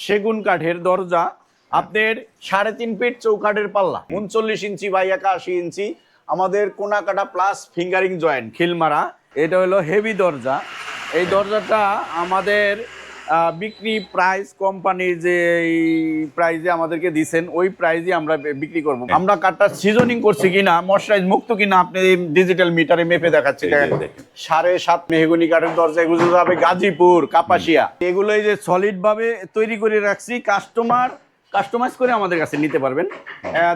সেগুন কাঠের দরজা, আপনার 3.5 ফিট চৌকাঠের পাল্লা, 39 ইঞ্চি বাই 81 ইঞ্চি, আমাদের কোনা কাটা প্লাস ফিঙ্গারিং জয়েন্ট খিলমারা। এটা হলো হেভি দরজা। এই দরজাটা আমাদের বিক্রি প্রাইস কোম্পানির যে প্রাইজে আমাদেরকে দিচ্ছেন ওই প্রাইজে আমরা বিক্রি করব। আমরা কাঠটা সিজনিং করছি কিনা, ময়শ্চারাইজ মুক্ত কিনা আপনি ডিজিটাল মিটারে মেপে দেখাচ্ছি। 7.5 মেহগনি কাঠের দরজা, এগুলো যাবে গাজীপুর, কাপাসিয়া। এগুলো এই যে সলিড ভাবে তৈরি করে রাখছি, কাস্টমাইজ করে আমাদের কাছে নিতে পারবেন।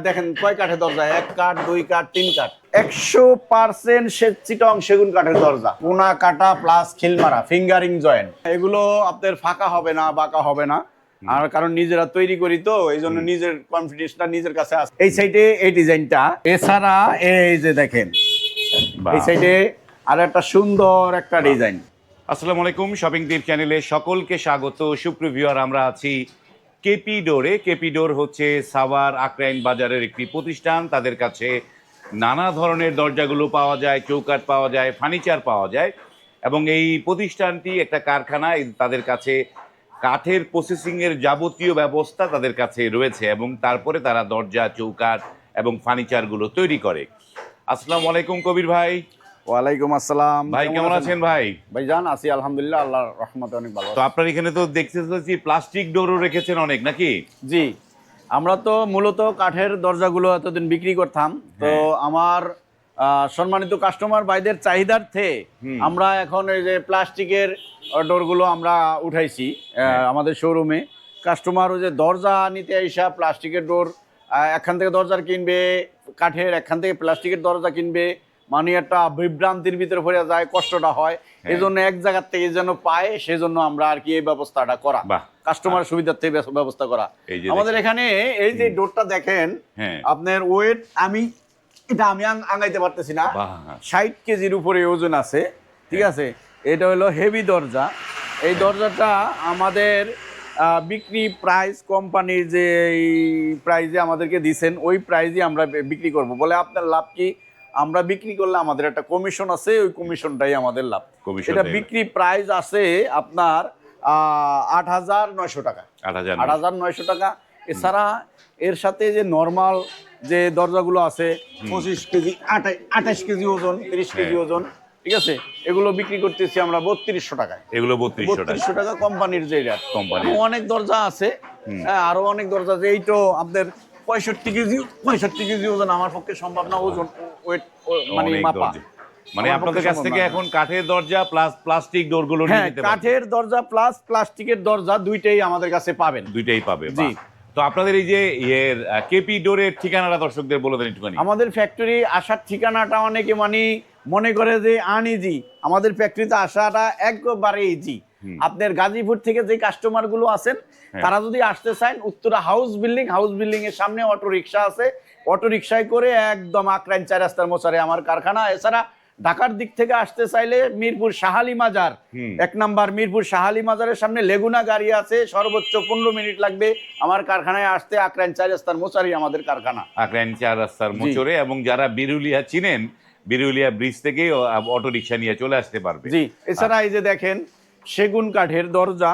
দেখেন কয় কাঠের দরজা, 1 কাঠ, 2 কাঠ, 3 কাঠ, 100% চিটং সেগুন কাঠের দরজা, কোনা কাটা প্লাস খিলমারা, ফিঙ্গারিং জয়েন্ট। এগুলো আপনার ফাঁকা হবে না, বাঁকা হবে না। আর কারণ নিজেরা তৈরি করি তো এই জন্য নিজের কনফিডেন্সটা নিজের কাছে আছে। এই সাইডে এই ডিজাইনটা, এছাড়া এই যে দেখেন এই সাইডে আর একটা সুন্দর একটা ডিজাইন। আসসালামু আলাইকুম, শপিং টিপ চ্যানেলে সকলকে স্বাগত। সুপ্রিভিউয়ার, আমরা আছি কেপি ডোরে। কেপি ডোর হচ্ছে সাভার আক্রাইন বাজারের একটি প্রতিষ্ঠান। তাদের কাছে নানা ধরনের দরজাগুলো পাওয়া যায়, চৌকাঠ পাওয়া যায়, ফার্নিচার পাওয়া যায়। এবং এই প্রতিষ্ঠানটি একটা কারখানা। তাদের কাছে কাঠের প্রসেসিংয়ের যাবতীয় ব্যবস্থা তাদের কাছে রয়েছে এবং তারপরে তারা দরজা, চৌকাঠ এবং ফার্নিচারগুলো তৈরি করে। আসসালামু আলাইকুম কবির ভাই। ওয়ালাইকুম আসসালাম ভাই, কেমন আছেন ভাই? ভাইজান আছি আলহামদুলিল্লাহ, আল্লাহর রহমতে অনেক ভালো। তো আপনার এখানে তো দেখতে পাচ্ছি প্লাস্টিক ডোরও রেখেছেন অনেক, নাকি? জি, আমরা তো মূলত কাঠের দরজাগুলো এতদিন বিক্রি করতাম। তো আমার সম্মানিত কাস্টমার ভাইদের চাহিদার্থে আমরা এখন এই যে প্লাস্টিকের ডোরগুলো আমরা উঠাইছি আমাদের শোরুমে। কাস্টমার ওই যে দরজা নিতে আইসা প্লাস্টিকের ডোর এখান থেকে দরজা কিনবে, কাঠের এখান থেকে প্লাস্টিকের দরজা কিনবে, মানে একটা বিভ্রান্তির ভিতরে পড়ে যায়, কষ্টটা হয়। এই জন্য এক জায়গার থেকে যেন পায়, সেই জন্য আমরা আর কি এই ব্যবস্থাটা করা, কাস্টমার সুবিধার্থে ব্যবস্থা করা। আমাদের এখানে এই যে ডোরটা দেখেন, আপনার ওয়েট আমি আঙাইতে পারতেছি না, 60 কেজির উপরে ওজন আছে, ঠিক আছে। এটা হলো হেভি দরজা। এই দরজাটা আমাদের বিক্রি প্রাইস কোম্পানির যে প্রাইজে আমাদেরকে দিচ্ছেন ওই প্রাইজে আমরা বিক্রি করব। বলে আপনার লাভ কি, আমরা বিক্রি করলে আমাদের একটা কমিশন আছে, ওই কমিশনটাই আমাদের লাভ। এটা বিক্রি প্রাইস আছে আপনার 8,900 টাকা, 8,900 টাকা। এছাড়া এর সাথে যে নর্মাল যে দরজাগুলো আছে 25 কেজি, 28 কেজি ওজন, 30 কেজি ওজন, ঠিক আছে, এগুলো বিক্রি করতেছি আমরা 3200 টাকায়। এগুলো 3200 টাকা কোম্পানির যে রেট। অনেক দরজা আছে, আরো অনেক দরজা আছে। এই তো আপনাদের 65 কেজি ওজন আমার পক্ষে সম্ভব না, ওজন ওয়েট মানে মাপা। মানে আপনাদের কাছ থেকে এখন কাঠের দরজা প্লাস প্লাস্টিক ডোরগুলো নিতে পারবেন। কাঠের দরজা প্লাস প্লাস্টিকের দরজা দুইটাই আমাদের কাছে পাবেন। দুইটাই পাবে, জি। তো আপনাদের এই যে কেপি ডোরের ঠিকানাটা দর্শকদের বলে দেন একটুখানি। আমাদের ফ্যাক্টরি আসার ঠিকানাটা অনেকে মনে করে যে আনইজি, আমাদের ফ্যাক্টরিতে আসাটা একবারে ইজি। আপনার গাজীপুর থেকে যে কাস্টমার গুলো আছেন তারা যদি আসতে চান, উত্তরা হাউস বিল্ডিং এর সামনে অটো রিক্সা আছে, অটো রিক্সায় করে একদম আক্রাইন 4 রাস্তার মোচারে আমার কারখানা। এছাড়া ঢাকার দিক থেকে আসতে চাইলে মিরপুর শাহালি মাজার, 1 নাম্বার মিরপুর শাহালি মাজারের সামনে লেগুনা গাড়ি আছে, সর্বোচ্চ 15 মিনিট লাগবে আমার কারখানায় আসতে। আক্রাইন 4 রাস্তার মোচারে আমাদের কারখানা, আক্রাইন 4 রাস্তার মোচরে। এবং যারা বিরুলিয়া চিনেন, বিরুলিয়া ব্রিজ থেকে অটো রিক্সা নিয়ে চলে আসতে পারবে। জি। এছাড়া এই যে দেখেন সেগুন কাঠের দরজা,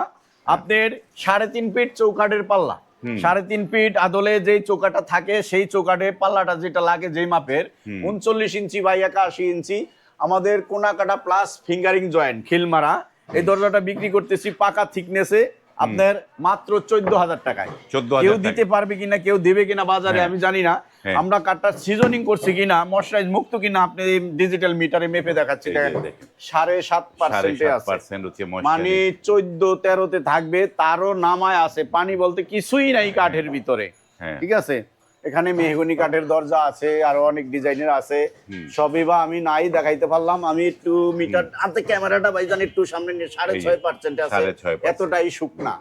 আপনার 3.5 ফিট চৌকাঠের পাল্লা, 3.5 ফিট আদলে যেই চৌকাটা থাকে সেই চৌকাঠের পাল্লাটা যেটা লাগে যেই মাপের, 39 ইঞ্চি বাই 81 ইঞ্চি, আমাদের কোনা কাটা প্লাস ফিঙ্গারিং জয়েন্ট খিলমারা। এই দরজাটা বিক্রি করতেছি পাকা থিকনেসে আপনার মাত্র 14,000 টাকায়। কেউ দিতে পারবে কিনা, কেউ দেবে কিনা বাজারে আমি জানি না। আমরা কাঠটা সিজনিং করছি কিনা, ময়শ্চারাইজ মুক্ত কিনা আপনি ডিজিটাল মিটারে মেপে দেখাচ্ছি। 7.5% মানে 14-13-তে থাকবে, তারও নামায় আছে। পানি বলতে কিছুই নাই কাঠের ভিতরে, ঠিক আছে। এখানে মেহগনি কাঠের দরজা আছে, আরো অনেক ডিজাইনের আছে। সবই বা আমি নাই দেখাইতে পারলাম। আমি একটু মিটার হাতে ক্যামেরাটা ভাইজান একটু সামনে নিয়ে 6.5% আছে, এতটাই শুকনা।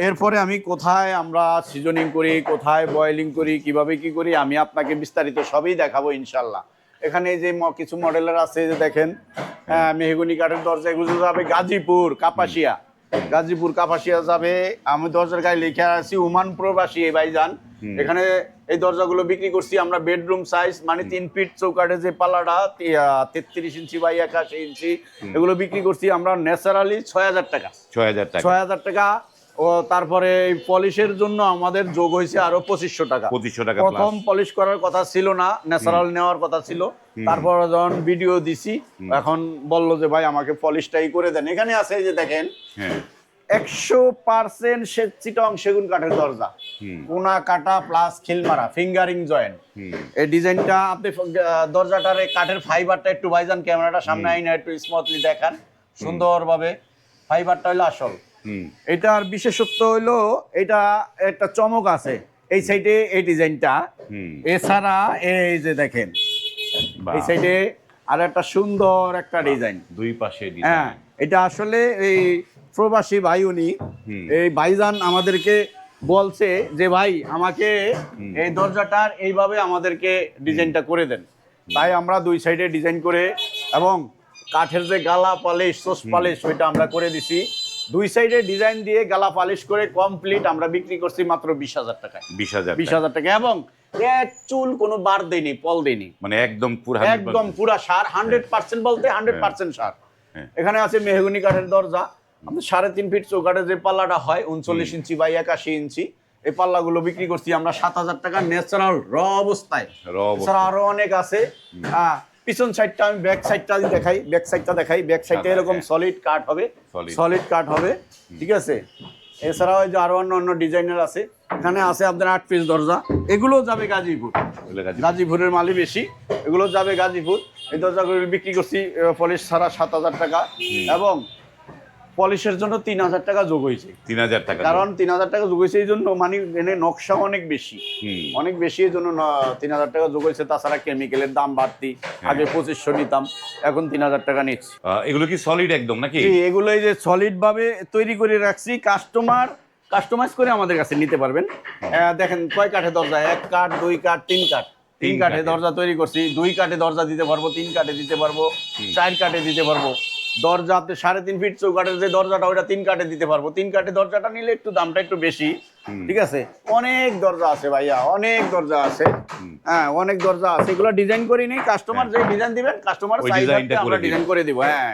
এরপরে আমি কোথায় আমরা সিজনিং করি, কোথায় বয়েলিং করি, কিভাবে কি করি আমি আপনাকে বিস্তারিত সবই দেখাবো ইনশাল্লাহ। এখানে যে কিছু মডেলের আছে যে দেখেন মেহগনি কাঠের দরজা, এগুলো যাবে গাজীপুর, কাপাসিয়া যাবে। আমি দরজার গায়ে লিখে আছি ওমান প্রবাসী ভাইজান। এখানে এই দরজাগুলো বিক্রি করছি আমরা বেডরুম সাইজ, মানে 3 ফিট চৌকাঠে যে পাল্লাটা 33 ইঞ্চি বাই 81 ইঞ্চি, এগুলো বিক্রি করছি আমরা ন্যাচারালি 6,000 টাকা। ও তারপরে এই পলিশের জন্য আমাদের যোগ হয়েছে আরো 2500 টাকা। 2500 টাকা প্রথম পলিশ করার কথা ছিল না, ন্যাচারাল নেওয়ার কথা ছিল। তারপর যখন ভিডিও দিছি এখন বলল যে ভাই আমাকে পলিশটাই করে দেন। এখানে আছে এই যে দেখেন হ্যাঁ 100% চিটং সেগুন কাঠের দরজা, কোনা কাটা প্লাস খিলমারা ফিঙ্গারিং জয়েন্ট। এই ডিজাইনটা আপনি দরজাটার এই কাঠের ফাইবারটা একটু ভাইজান ক্যামেরাটা সামনে আইনা একটু স্মুথলি দেখান সুন্দরভাবে। ফাইবারটা হলো আসল। এটার বিশেষত্ব হলো এটা একটা চমক আছে এই সাইডে এই ডিজাইনটা। এছাড়া এই যে দেখেন এই সাইডে আর একটা সুন্দর একটা ডিজাইন দুই পাশে হ্যাঁ, এটা আসলে এই প্রবাসী ভাই উনি এই ভাইজান আমাদেরকে বলছে যে ভাই আমাকে এই দরজাটার এইভাবে আমাদেরকে ডিজাইনটা করে দেন। তাই আমরা দুই সাইডে ডিজাইন করে এবং কাঠের যে গালা পালিশ সোস পালিশ ওইটা আমরা করে দিছি। দুই সাইডে ডিজাইন দিয়ে গালা পালিশ করে কমপ্লিট আমরা বিক্রি করছি মাত্র 20,000 টাকায়। 20,000 টাকা এবং এক চুল কোনো বার দেয়নি, পল দেয়নি, মানে একদম পুরা সার 100% বলতে 100% সার। এখানে আছে মেহগনি কাঠের দরজা, আমাদের 3.5 ফিট চৌকাঠের যে পাল্লাটা হয় 39 ইঞ্চি বাই 81 ইঞ্চি, এই পাল্লাগুলো বিক্রি করছি আমরা 7,000 টাকা ন্যাচারাল র অবস্থায়। এছাড়া আরো অনেক আছে। পিছন সাইডটা আমি ব্যাক সাইডটা দেখাই, ব্যাক সাইডটা এরকম সলিড কাঠ হবে, ঠিক আছে। এছাড়াও এই যে আরো অন্য ডিজাইনার আছে। এখানে আছে আপনার 8 পিস দরজা, এগুলো যাবে গাজীপুর, গাজীপুরের মালই বেশি, এগুলো যাবে গাজীপুর। এই দরজাগুলো বিক্রি করছি পলিশ ছাড়া 7,000 টাকা এবং পলিশের জন্য 3,000 টাকা যোগ হয়েছে। 3,000 টাকা, কারণ 3,000 টাকা যোগ হয়েছে এই জন্য মানে এনে নকশা অনেক বেশি এই জন্য 3,000 টাকা যোগ হয়েছে। তাছাড়া কেমিক্যালের দাম বাড়তি, আগে 2500 নিতাম, এখন 3,000 টাকা নিচ্ছি। এগুলো কি সলিড একদম নাকি? এগুলো এই যে সলিড ভাবে তৈরি করে রাখছি, কাস্টমাইজ করে আমাদের কাছে নিতে পারবেন। দেখেন কয় কাঠে দরজা, 1 কাঠ 2 কাঠ 3 কাঠ, 3 কাঠে দরজা তৈরি করছি। 2 কাঠে দরজা দিতে পারবো, 3 কাঠে দিতে পারবো, 4 কাঠে দিতে পারবো। দরজা আপনি 3.5 ফিট চৌকাঠের যে দরজাটা ওইটা 3 কাঠে দিতে পারবো। 3 কাঠে দরজাটা নিলে একটু দামটা একটু বেশি, ঠিক আছে। অনেক দরজা আছে ভাইয়া, অনেক দরজা আছে, হ্যাঁ অনেক দরজা আছে। এগুলো ডিজাইন করি নি, কাস্টমার যে ডিজাইন দিবেন কাস্টমার চাইলে আমরা ডিজাইন করে দিব। হ্যাঁ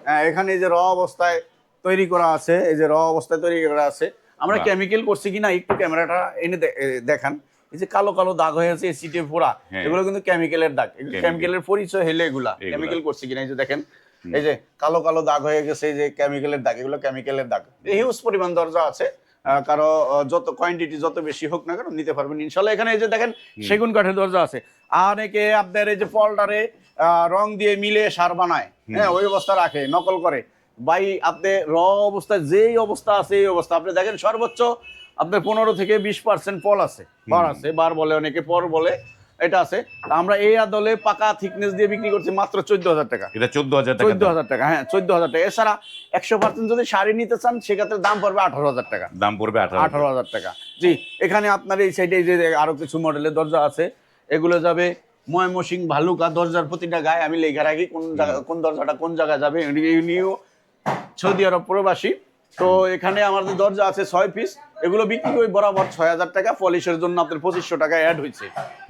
হ্যাঁ, এখানে এই যে র অবস্থায় তৈরি করা আছে, এই যে র অবস্থায় তৈরি করা আছে। আমরা কেমিক্যাল করছি কিনা একটু ক্যামেরাটা এনে দেখান। এই যে কালো কালো দাগ হয়ে আছে সিটে পোড়া, এগুলো কিন্তু কেমিক্যালের দাগ, কেমিক্যালের পরিচয় হলে এগুলা কেমিক্যাল করছি কিনা। এই যে দেখেন এই যে কালো কালো দাগ হয়ে গেছে, এই যে কেমিক্যালের দাগ, এগুলো কেমিক্যালের দাগ। হিউজ পরিমাণ দরজা আছে, কারো যত কোয়ান্টিটি যত বেশি হোক না কেন নিতে পারবেন ইনশাল্লাহ। এখানে এই যে দেখেন সেগুন কাঠের দরজা আছে। আর অনেকে আপনার এই যে পলটারে রং দিয়ে মিলে সার বানায়, হ্যাঁ ওই অবস্থা রাখে, নকল করে। ভাই আপনি র অবস্থায় যেই অবস্থা আছে এই অবস্থা আপনি দেখেন, সর্বোচ্চ আপনার 15 থেকে 20% পল আছে, বার আছে, বার বলে অনেকে, পর বলে, এটা আছে। আমরা এই আদলে পাকা থিকনেস দিয়ে বিক্রি করছি মাত্র 14,000 টাকা। এটা 14,000 টাকা, 14,000 টাকা, হ্যাঁ 14,000 টাকা। এছাড়া 100% যদি শাড়ি নিতে চান সেক্ষেত্রে দাম পড়বে 18,000 টাকা, দাম পড়বে 18,000 টাকা। জি, এখানে আপনার এই সাইডে যে আরো কিছু মডেলের দরজা আছে, এগুলো যাবে ময়মনসিংহ ভালুকা। দরজার প্রতিটা গায়ে আমি লেখা রাখি কোন দরজাটা কোন জায়গায় যাবে। নিউ সৌদি আরব প্রবাসী। তো এখানে আমাদের দরজা আছে 6 পিস, এগুলো বিক্রি করি বরাবর 6,000 টাকা। পলিশের জন্য আপনার 2500 টাকা অ্যাড হয়েছে।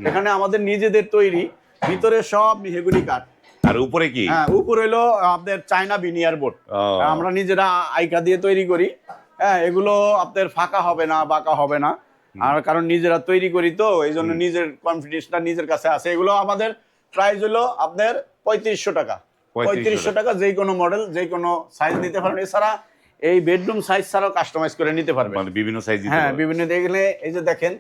এখানে আমাদের নিজেদের তৈরি, ভিতরে সব মেহগনি কাঠ। আর উপরে কি? হ্যাঁ, উপরে হলো আপনার চায়না বিনিয়ার বোর্ড, আমরা নিজেরা আইকা দিয়ে তৈরি করি। হ্যাঁ, এগুলো আপনার ফাঁকা হবে না, বাঁকা হবে না। আর কারণ নিজেরা তৈরি করি তো এই জন্য নিজের কনফিডেন্সটা নিজের কাছে আছে। এগুলো আমাদের প্রাইস হলো আপনার 3500 টাকা। 3500 টাকা, যে কোনো মডেল যে কোনো সাইজ নিতে পারেন। এছাড়া এই বেডরুম সাইজ ছাড়াও কাস্টমাইজ করে নিতে পারবেন, মানে বিভিন্ন সাইজ। হ্যাঁ বিভিন্ন দেখলে। এই যে দেখেন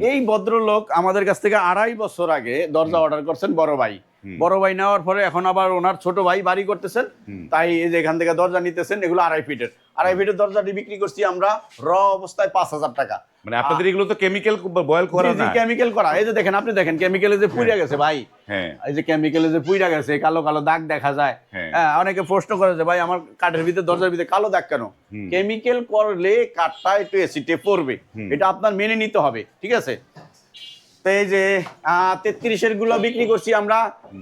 এই ভদ্রলোক আমাদের কাছ থেকে 2.5 বছর আগে দরজা অর্ডার করছেন, বড় ভাই নেওয়ার পরে এখন আবার ওনার ছোট ভাই বাড়ি করতেছেন, তাই এই যে এখান থেকে দরজা নিতেছেন। এগুলো 2.5 ফিটের দরজাটি বিক্রি করছি আমরা র অবস্থায় 5,000 টাকা। মানে আপনাদের এগুলো তো কেমিক্যাল বয়েল করা না? কেমিক্যাল করা। এই যে দেখেন, আপনি দেখেন কেমিক্যালে যে পুড়ে গেছে ভাই, হ্যাঁ এই যে কেমিক্যালে যে পুড়ে গেছে, কালো কালো দাগ দেখা যায়। হ্যাঁ, অনেকে প্রশ্ন করে যে ভাই আমার কাঠের ভিতরে দরজার ভিতরে কালো দাগ কেন? কেমিক্যাল করলে কাঠটা একটু অ্যাসিডে পড়বে, এটা আপনার মেনে নিতে হবে, ঠিক আছে। তো এই যে 33-এর গুলো বিক্রি করছি আমরা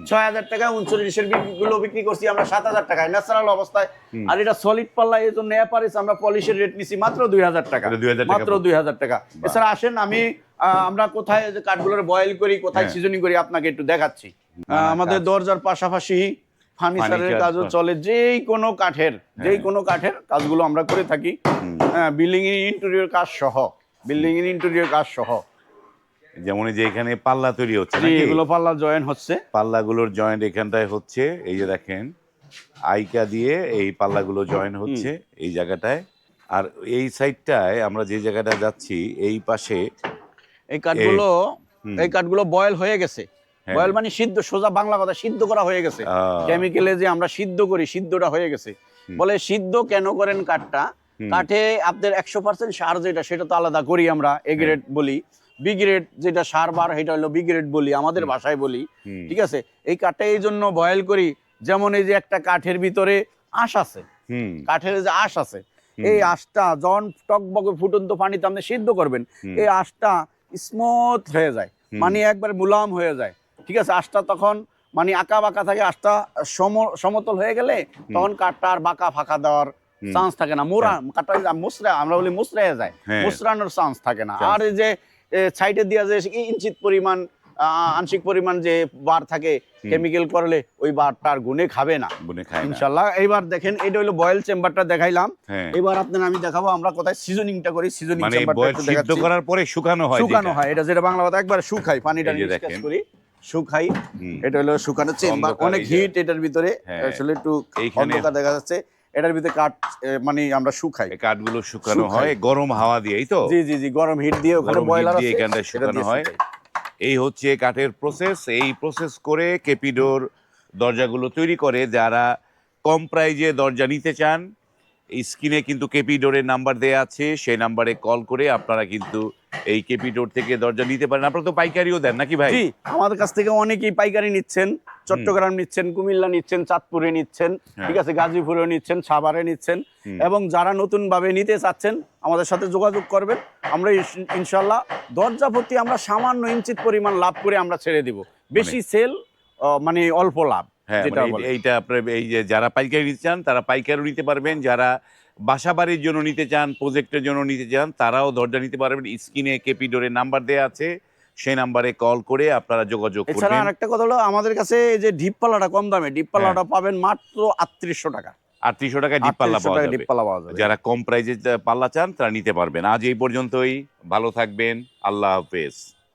6,000 টাকা, 39-এর গুলো বিক্রি করছি আমরা 7,000 টাকায় ন্যাচারাল অবস্থায়। আর এটা সলিড পাল্লা, এই জন্য অ্যাপারেজ আমরা পলিশের রেট নিছি মাত্র 2,000 টাকা, মাত্র 2,000 টাকা। এছাড়া আসেন আমরা কোথায় কাঠগুলোর বয়েল করি, কোথায় সিজনিং করি আপনাকে একটু দেখাচ্ছি। আমাদের দরজার পাশাপাশি ফার্নিচারের Furniture, কাজও চলে, যেই কোনো কাঠের কাজগুলো আমরা করে থাকি। হ্যাঁ, বিল্ডিং এর ইন্টেরিয়র কাজ সহ, বিল্ডিং এর ইন্টেরিয়র কাজ সহ। যেমন এই যে এখানে পাল্লা তৈরি হচ্ছে জি, নাকি? এগুলো পাল্লা জয়েন হচ্ছে। পাল্লাগুলোর জয়েন্ট এখানটায় হচ্ছে, এই যে দেখেন আইকা দিয়ে এই পাল্লাগুলো জয়েন হচ্ছে এই জায়গাটায়। আর এই সাইডটায় আমরা যে জায়গাটা যাচ্ছি এই পাশে এই কাঠগুলো বয়েল হয়ে গেছে। হ্যাঁ। বয়েল মানে সিদ্ধ, সোজা বাংলা কথা, সিদ্ধ করা হয়ে গেছে। কেমিক্যালে যে আমরা সিদ্ধ করি, সিদ্ধটা হয়ে গেছে। বলে সিদ্ধ কেন করেন কাঠটা? কাঠে আপনার 100% সার যেটা, সেটা তো আলাদা করি আমরা, এ গ্রেড বলি। বি গ্রেড যেটা সার বার, সেটা হলো বি গ্রেড বলি, আমাদের ভাষায় বলি। ঠিক আছে, এই কাঠটা এই জন্য বয়েল করি, যেমন এই যে একটা কাঠের ভিতরে আঁশ আছে, কাঠের যে আঁশ আছে, এই আঁশটা যখন টকবকে ফুটন্ত পানিতে আপনি সিদ্ধ করবেন, এই আঁশটা স্মুথ হয়ে যায়, মানে একবার মুলায়ম হয়ে যায়। ঠিক আছে, আঁশটা তখন মানে আঁকা বাঁকা থাকে, আঁশটা সমতল হয়ে গেলে তখন কাঠটা আর বাঁকা ফাঁকা দেওয়ার চান্স থাকে না। কাঠটা মুসরা, আমরা বলি মুসরায় যায়, মুসরানোর চান্স থাকে না। আর এই যে সাইডে দিয়া যে ইঞ্চিত পরিমাণ আংশিক পরিমাণ যে বার থাকে, কেমিক্যাল করলে ওই বারটার গুণে খাবে না ইনশাল্লাহ। এইবার দেখেন, এটা হলো বয়েল চেম্বারটা দেখাইলাম। এবার আপনার আমি দেখাবো আমরা কোথায় সিজনিংটা করি। সিজনিং চেম্বারটা একটু দেখাচ্ছি। সিদ্ধ করার পরে শুকানো হয়, এটা যেটা বাংলা কথা একবার শুকাই, পানিটা নিষ্কাশ করি, শুকাই। এটা হলো শুকানো চেম্বার, অনেক হিট এটার ভিতরে, আসলে একটু অন্ধকার দেখা যাচ্ছে। এটার ভিতরে কাঠ মানে আমরা শুকাই, কাঠগুলো শুকানো হয় গরম হাওয়া দিয়ে, এই তো? জি জি জি, গরম হিট দিয়ে, ওখানে বয়লার আছে, এখানটা শুকানো হয়। এই হচ্ছে কাঠের প্রসেস। এই প্রসেস করে কেপি ডোর দরজাগুলো তৈরি করে। যারা কম প্রাইজে দরজা নিতে চান, স্ক্রিনে কিন্তু কেপি ডোরের নাম্বার দেয়া আছে, সেই নাম্বারে কল করে আপনারা কিন্তু এই কেপি ডোর থেকে দরজা নিতে পারেন। আপনারা তো পাইকারিও দেন নাকি ভাই? জি, আমাদের কাছ থেকে অনেকেই পাইকারি নিচ্ছেন, চট্টগ্রাম নিচ্ছেন, কুমিল্লা নিচ্ছেন, চাঁদপুরে নিচ্ছেন, ঠিক আছে, গাজীপুরে নিচ্ছেন, সাভারে নিচ্ছেন। এবং যারা নতুন ভাবে নিতে চাচ্ছেন আমাদের সাথে যোগাযোগ করবেন। আমরা ইনশাল্লাহ দরজা প্রতি আমরা সামান্য ইঞ্চিত পরিমাণ লাভ করে আমরা ছেড়ে দিব, বেশি সেল মানে অল্প লাভ। হ্যাঁ, এইটা আপনার এই যে যারা পাইকারি নিতে চান তারা পাইকারিও নিতে পারবেন, যারা বাসা বাড়ির জন্য নিতে চান, প্রজেক্টের জন্য নিতে চান, তারাও দরজা নিতে পারবেন। স্ক্রিনে কেপি ডোরের নাম্বার দেওয়া আছে, সেই নাম্বারে কল করে আপনারা যোগাযোগ করবেন। এছাড়া আরেকটা কথা হলো, আমাদের কাছে এই যে ডিপ পাল্লাটা কম দামে, ডিপ পাল্লাটা পাবেন মাত্র 3800 টাকা। 3800 টাকায় ডিপ পাল্লা পাওয়া যাবে। যারা কম প্রাইজে পাল্লা চান তারা নিতে পারবেন। আজ এই পর্যন্তই, ভালো থাকবেন, আল্লাহ হাফেজ।